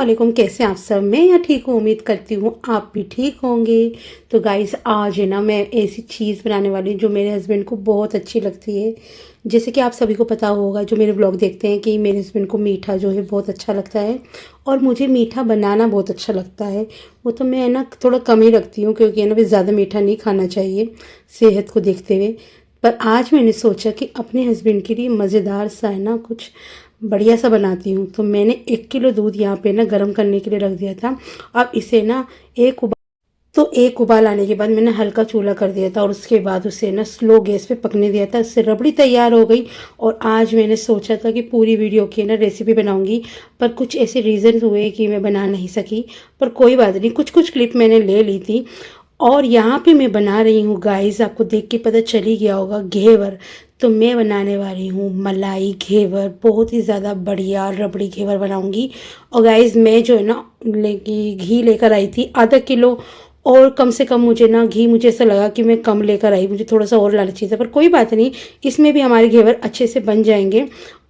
वालेकुम। कैसे हैं आप सब? मैं यहाँ ठीक हूँ, उम्मीद करती हूँ आप भी ठीक होंगे। तो गाइस आज है ना मैं ऐसी चीज़ बनाने वाली हूँ जो मेरे हस्बैंड को बहुत अच्छी लगती है। जैसे कि आप सभी को पता होगा जो मेरे ब्लॉग देखते हैं कि मेरे हस्बैंड को मीठा जो है बहुत अच्छा लगता है और मुझे मीठा बनाना बहुत अच्छा लगता है। वो तो मैं है ना थोड़ा कम ही रखती हूँ क्योंकि है ना भी ज़्यादा मीठा नहीं खाना चाहिए सेहत को देखते हुए। पर आज मैंने सोचा कि अपने हस्बैंड के लिए मज़ेदार सा है ना कुछ बढ़िया सा बनाती हूँ। तो मैंने 1 किलो दूध यहाँ पे ना गर्म करने के लिए रख दिया था। अब इसे ना एक उबाल आने के बाद मैंने हल्का चूल्हा कर दिया था और उसके बाद उसे ना स्लो गैस पे पकने दिया था। इससे रबड़ी तैयार हो गई। और आज मैंने सोचा था कि पूरी वीडियो की ना रेसिपी बनाऊंगी, पर कुछ ऐसे रीज़न हुए कि मैं बना नहीं सकी। पर कोई बात नहीं, कुछ कुछ क्लिप मैंने ले ली थी। और यहाँ पे मैं बना रही हूँ गाइस, आपको देख के पता चल ही गया होगा, घेवर। तो मैं बनाने वाली हूँ मलाई घेवर, बहुत ही ज़्यादा बढ़िया रबड़ी घेवर बनाऊँगी। और गाइस मैं जो है ना घी लेकर आई थी ½ किलो। और कम से कम मुझे ऐसा लगा कि मैं कम लेकर आई, मुझे थोड़ा सा और लाना चाहिए था, पर कोई बात नहीं, इसमें भी हमारे घेवर अच्छे से बन जाएंगे।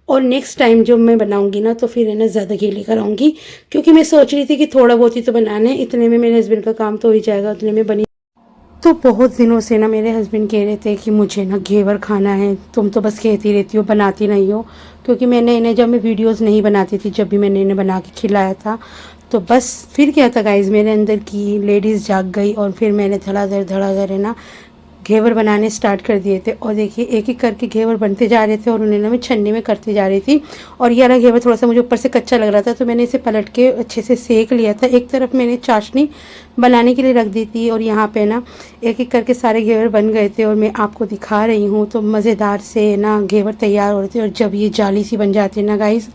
और नेक्स्ट टाइम जब मैं बनाऊंगी ना तो फिर है ना ज़्यादा घी लेकर आऊँगी, क्योंकि मैं सोच रही थी कि थोड़ा बहुत ही तो बनाना है, इतने में मेरे हस्बैंड का काम तो हो ही जाएगा, उतने में बनी। तो बहुत दिनों से ना मेरे हस्बैंड कह रहे थे कि मुझे ना घेवर खाना है, तुम तो बस कहती रहती हो, बनाती नहीं हो। क्योंकि मैंने इन्हें जब मैं वीडियोस नहीं बनाती थी, जब भी मैंने इन्हें बना के खिलाया था, तो बस फिर क्या था गाइस, मेरे अंदर की लेडीज़ जाग गई और फिर मैंने धड़ाधड़ है ना घेवर बनाने स्टार्ट कर दिए थे। और देखिए एक एक करके घेवर बनते जा रहे थे और उन्हें ना मैं छन्नी में करती जा रही थी। और ये वाला घेवर थोड़ा सा मुझे ऊपर से कच्चा लग रहा था, तो मैंने इसे पलट के अच्छे से सेक लिया था। एक तरफ मैंने चाशनी बनाने के लिए रख दी थी और यहाँ पे ना एक एक करके सारे घेवर बन गए थे और मैं आपको दिखा रही हूँ। तो मज़ेदार से ना घेवर तैयार हो रहे थे। और जब ये जाली सी बन जाती है ना गाइस,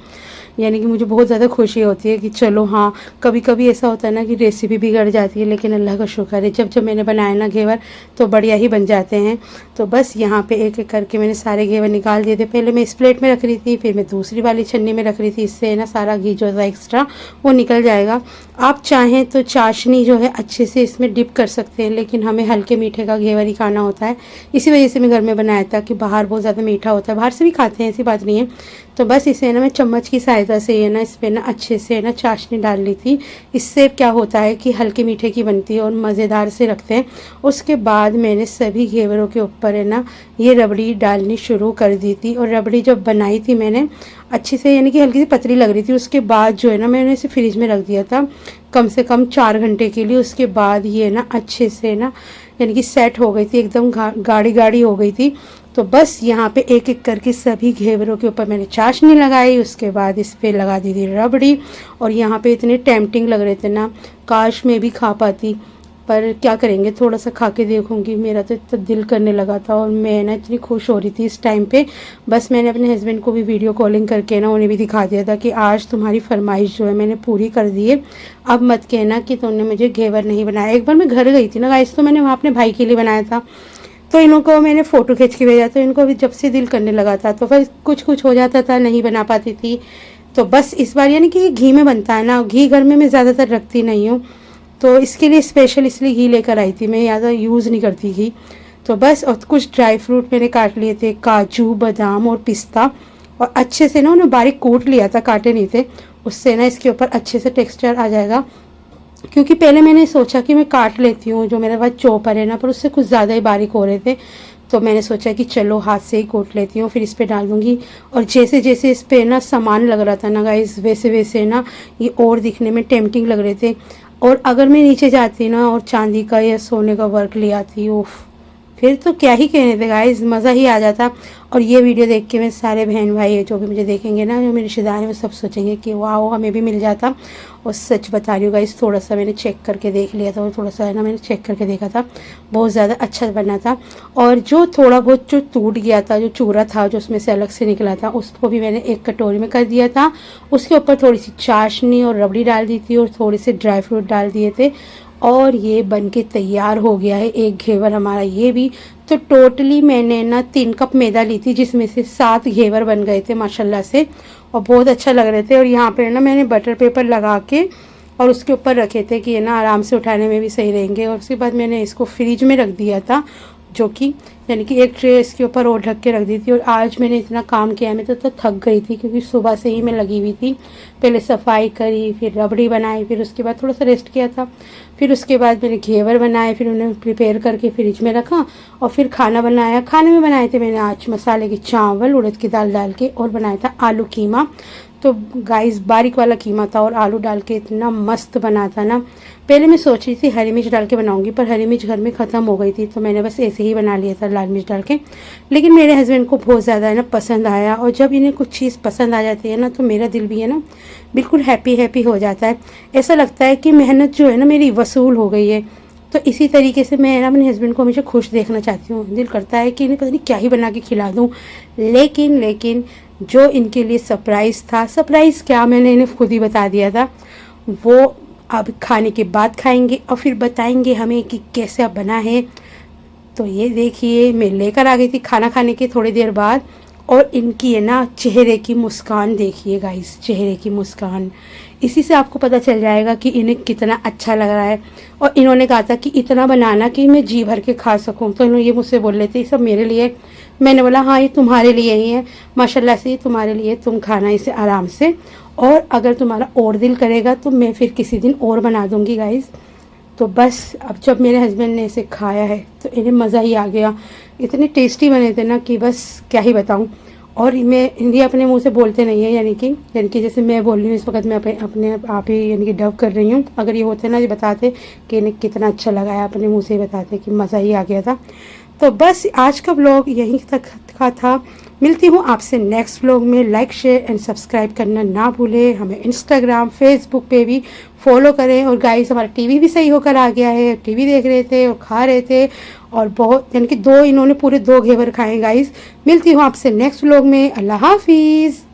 यानी कि मुझे बहुत ज़्यादा खुशी होती है कि चलो हाँ, कभी कभी ऐसा होता है ना कि रेसिपी बिगड़ जाती है, लेकिन अल्लाह का शुक्र है जब जब मैंने बनाया ना घेवर तो बढ़िया ही बन जाते हैं। तो बस यहाँ पे एक एक करके मैंने सारे घेवर निकाल दिए थे। पहले मैं इस प्लेट में रख रही थी, फिर मैं दूसरी वाली छन्नी में रख रही थी, इससे ना सारा घी जो था एक्स्ट्रा वो निकल जाएगा। आप चाहें तो चाशनी जो है अच्छे से इसमें डिप कर सकते हैं, लेकिन हमें हल्के मीठे का घेवर ही खाना होता है, इसी वजह से मैं घर में बनाया था। कि बाहर बहुत ज़्यादा मीठा होता है, बाहर से भी खाते हैं, ऐसी बात नहीं है। तो बस इसे ना मैं चम्मच की सहायता से ये ना इस पर ना अच्छे से ना चाशनी डाल ली थी। इससे क्या होता है कि हल्के मीठे की बनती है और मज़ेदार से रखते हैं। उसके बाद मैंने सभी घेवरों के ऊपर है ना ये रबड़ी डालनी शुरू कर दी थी। और रबड़ी जब बनाई थी मैंने अच्छी से, यानी कि हल्की सी पतली लग रही थी, उसके बाद जो है ना मैंने इसे फ्रिज में रख दिया था कम से कम 4 घंटे के लिए। उसके बाद ये ना अच्छे से ना यानी कि सेट हो गई थी, एकदम गाढ़ी गाढ़ी हो गई थी। तो बस यहाँ पे एक एक करके सभी घेवरों के ऊपर मैंने चाशनी लगाई, उसके बाद इस पर लगा दी थी रबड़ी। और यहाँ पे इतने टेम्पटिंग लग रहे थे ना, काश मैं भी खा पाती, पर क्या करेंगे, थोड़ा सा खा के देखूँगी। मेरा तो इतना दिल करने लगा था और मैं ना इतनी खुश हो रही थी इस टाइम पे। बस मैंने अपने हस्बैंड को भी वीडियो कॉलिंग करके ना उन्हें भी दिखा दिया था कि आज तुम्हारी फरमाइश जो है मैंने पूरी कर दी है, अब मत कहना कि तुमने मुझे घेवर नहीं बनाया। एक बार मैं घर गई थी ना गाइस, तो मैंने वहाँ अपने भाई के लिए बनाया था, तो इनको मैंने फ़ोटो खींच के भेजा, तो इनको भी जब से दिल करने लगा था, तो फिर कुछ कुछ हो जाता था, नहीं बना पाती थी। तो बस इस बार यानी कि घी में बनता है ना, घी घर में मैं ज़्यादातर रखती नहीं हूँ, तो इसके लिए स्पेशल इसलिए घी लेकर आई थी, मैं ज़्यादा यूज़ नहीं करती घी। तो बस, और कुछ ड्राई फ्रूट मैंने काट लिए थे, काजू बादाम और पिस्ता, और अच्छे से ना उन्हें बारीक कूट लिया था, काटे नहीं थे। उससे ना इसके ऊपर अच्छे से टेक्सचर आ जाएगा। क्योंकि पहले मैंने सोचा कि मैं काट लेती हूँ, जो मेरे पास चॉपर है ना, पर उससे कुछ ज़्यादा ही बारीक हो रहे थे, तो मैंने सोचा कि चलो हाथ से ही कोट लेती हूँ, फिर इस पर डाल दूँगी। और जैसे जैसे इस पर ना सामान लग रहा था ना गाइस, वैसे वैसे ना ये और दिखने में टेम्पटिंग लग रहे थे। और अगर मैं नीचे जाती ना और चांदी का या सोने का वर्क ले आती, उफ, फिर तो क्या ही कहने थे गाइस, मज़ा ही आ जाता। और ये वीडियो देख के मेरे सारे बहन भाई जो भी मुझे देखेंगे ना, जो मेरे रिश्तेदार हैं, वो सब सोचेंगे कि वाह हमें भी मिल जाता। और सच बता रही हूँ गाइस, थोड़ा सा मैंने चेक करके देख लिया था, और थोड़ा सा है ना मैंने चेक करके देखा था, बहुत ज़्यादा अच्छा बना था। और जो थोड़ा बहुत जो टूट गया था, जो चूरा था जो उसमें से अलग से निकला था, उसको भी मैंने एक कटोरी में कर दिया था। उसके ऊपर थोड़ी सी चाशनी और रबड़ी डाल दी थी और थोड़े से ड्राई फ्रूट डाल दिए थे। और ये बनके तैयार हो गया है एक घेवर हमारा ये भी। तो टोटली मैंने ना 3 कप मैदा ली थी, जिसमें से 7 घेवर बन गए थे माशाल्लाह से, और बहुत अच्छा लग रहे थे। और यहाँ पे ना मैंने बटर पेपर लगा के और उसके ऊपर रखे थे कि ये ना आराम से उठाने में भी सही रहेंगे। और उसके बाद मैंने इसको फ्रिज में रख दिया था, जो कि यानी कि एक ट्रे इसके ऊपर और ढक के रख दी थी। और आज मैंने इतना काम किया, मैं तो थक गई थी क्योंकि सुबह से ही मैं लगी हुई थी। पहले सफाई करी, फिर रबड़ी बनाई, फिर उसके बाद थोड़ा सा रेस्ट किया था, फिर उसके बाद मैंने घेवर बनाए, फिर उन्हें प्रिपेयर करके फ्रिज में रखा और फिर खाना बनाया। खाने में बनाए थे मैंने आज मसाले के चावल उड़द की दाल डाल के, और बनाया था आलू कीमा। तो गाइस बारीक वाला कीमा था और आलू डाल के इतना मस्त बना था ना। पहले मैं सोच रही थी हरी मिर्च डाल के बनाऊंगी, पर हरी मिर्च घर में ख़त्म हो गई थी, तो मैंने बस ऐसे ही बना लिया था लाल मिर्च डाल के। लेकिन मेरे हस्बैंड को बहुत ज़्यादा है ना पसंद आया, और जब इन्हें कुछ चीज़ पसंद आ जाती है ना तो मेरा दिल भी है ना बिल्कुल हैप्पी हैप्पी हो जाता है। ऐसा लगता है कि मेहनत जो है ना मेरी वसूल हो गई है। तो इसी तरीके से मैं ना अपने हस्बैंड को हमेशा खुश देखना चाहती हूँ। दिल करता है कि इन्हें पता नहीं क्या ही बना के खिला दूँ, लेकिन जो इनके लिए सरप्राइज़ था, सरप्राइज़ क्या मैंने इन्हें खुद ही बता दिया था, वो अब खाने के बाद खाएंगे और फिर बताएंगे हमें कि कैसा बना है। तो ये देखिए मैं लेकर आ गई थी खाना खाने के थोड़ी देर बाद, और इनकी है ना चेहरे की मुस्कान देखिए गाइस, चेहरे की मुस्कान, इसी से आपको पता चल जाएगा कि इन्हें कितना अच्छा लग रहा है। और इन्होंने कहा था कि इतना बनाना कि मैं जी भर के खा सकूं। तो इन्होंने ये मुझसे बोल रहे थे ये सब मेरे लिए। मैंने बोला हाँ ये तुम्हारे लिए ही है, माशाल्लाह से तुम्हारे लिए, तुम खाना इसे आराम से, और अगर तुम्हारा और दिल करेगा तो मैं फिर किसी दिन और बना दूँगी गाइस। तो बस अब जब मेरे हस्बैंड ने इसे खाया है तो इन्हें मज़ा ही आ गया। इतने टेस्टी बने थे ना कि बस क्या ही बताऊं। और मैं हिंदी अपने मुंह से बोलते नहीं है, यानी कि जैसे मैं बोल रही हूँ इस वक्त मैं अपने आप ही यानी कि डब कर रही हूँ। अगर ये होते ना ये बताते कि इन्हें कितना अच्छा लगा है, अपने मुँह से ही बताते कि मज़ा ही आ गया था। तो बस आज का व्लॉग यहीं तक का था। मिलती हूँ आपसे नेक्स्ट व्लॉग में। लाइक शेयर एंड सब्सक्राइब करना ना भूलें। हमें इंस्टाग्राम फेसबुक पे भी फॉलो करें। और गाइस हमारा टीवी भी सही होकर आ गया है, टीवी देख रहे थे और खा रहे थे, और बहुत यानी कि इन्होंने पूरे 2 घेवर खाए गाइस। मिलती हूँ आपसे नेक्स्ट व्लॉग में। अल्लाह हाफिज़।